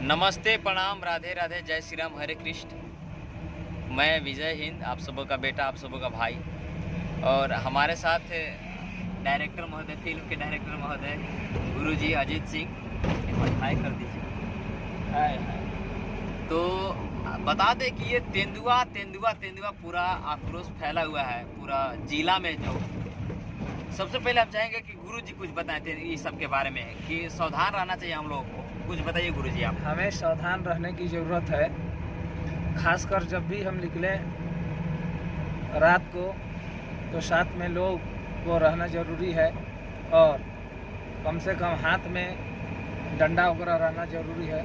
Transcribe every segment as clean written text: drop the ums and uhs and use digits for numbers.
नमस्ते, प्रणाम, राधे राधे, जय श्री राम, हरे कृष्ण। मैं विजय हिंद, आप सबों का बेटा, आप सबों का भाई। और हमारे साथ डायरेक्टर महोदय, फिल्म के डायरेक्टर महोदय गुरुजी अजीत सिंह। हाय कर दीजिए। हाय हाय। तो बता दें कि ये तेंदुआ पूरा आक्रोश फैला हुआ है पूरा जिला में। जो सबसे पहले हम चाहेंगे कि गुरुजी कुछ बताएं इस सब के बारे में कि सावधान रहना चाहिए हम लोगों को। कुछ बताइए गुरुजी आप। हमें सावधान रहने की ज़रूरत है, खासकर जब भी हम निकलें रात को तो साथ में लोग को रहना ज़रूरी है और कम से कम हाथ में डंडा वगैरह रहना ज़रूरी है।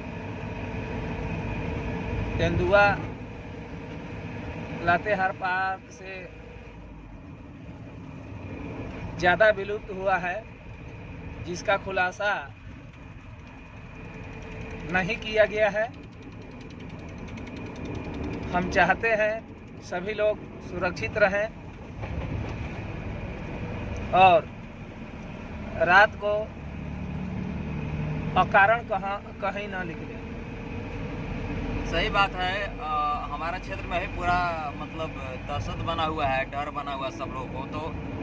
तेंदुआ लातेहार पार्क से ज़्यादा विलुप्त हुआ है, जिसका खुलासा नहीं किया गया है। हम चाहते हैं सभी लोग सुरक्षित रहें और रात को अकारण कहीं ना निकले। सही बात है। हमारा क्षेत्र में भी पूरा मतलब दहशत बना हुआ है, डर बना हुआ सब लोगों को। तो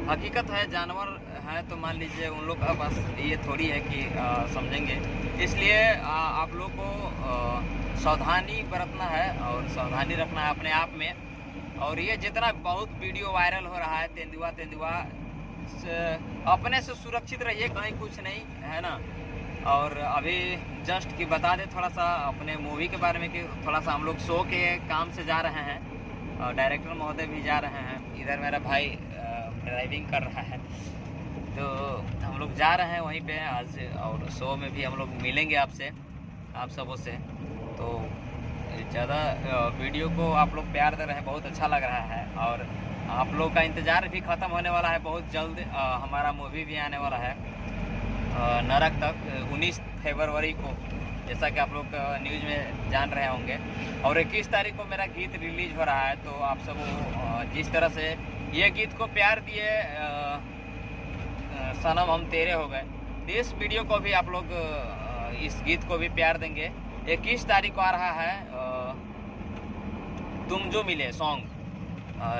हकीकत है, जानवर है तो मान लीजिए उन लोग का बस ये थोड़ी है कि समझेंगे। इसलिए आप लोग को सावधानी बरतना है और सावधानी रखना है अपने आप में। और ये जितना बहुत वीडियो वायरल हो रहा है तेंदुआ अपने से सुरक्षित रहिए, कहीं कुछ नहीं है ना। और अभी जस्ट कि बता दें थोड़ा सा अपने मूवी के बारे में कि थोड़ा सा हम लोग शो के काम से जा रहे हैं और डायरेक्टर महोदय भी जा रहे हैं। इधर मेरा भाई ड्राइविंग कर रहा है, तो हम लोग जा रहे हैं वहीं पे आज। और शो में भी हम लोग मिलेंगे आपसे, आप सबों से। तो ज़्यादा वीडियो को आप लोग प्यार दे रहे हैं, बहुत अच्छा लग रहा है। और आप लोग का इंतज़ार भी ख़त्म होने वाला है बहुत जल्द। हमारा मूवी भी आने वाला है नरक तक 19 फरवरी को, जैसा कि आप लोग न्यूज़ में जान रहे होंगे। और 21 तारीख को मेरा गीत रिलीज हो रहा है। तो आप सब जिस तरह से ये गीत को प्यार दिए, सनम हम तेरे हो गए, तो इस वीडियो को भी आप लोग इस गीत को भी प्यार देंगे। 21 तारीख को आ रहा है तुम जो मिले सॉन्ग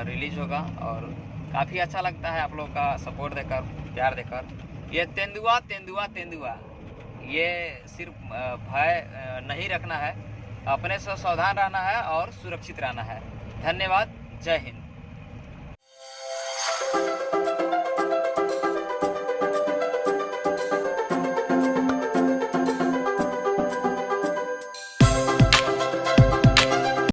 रिलीज होगा। और काफ़ी अच्छा लगता है आप लोग का सपोर्ट देकर, प्यार देकर। ये तेंदुआ ये सिर्फ भय नहीं रखना है, अपने से सावधान रहना है और सुरक्षित रहना है। धन्यवाद, जय हिंद।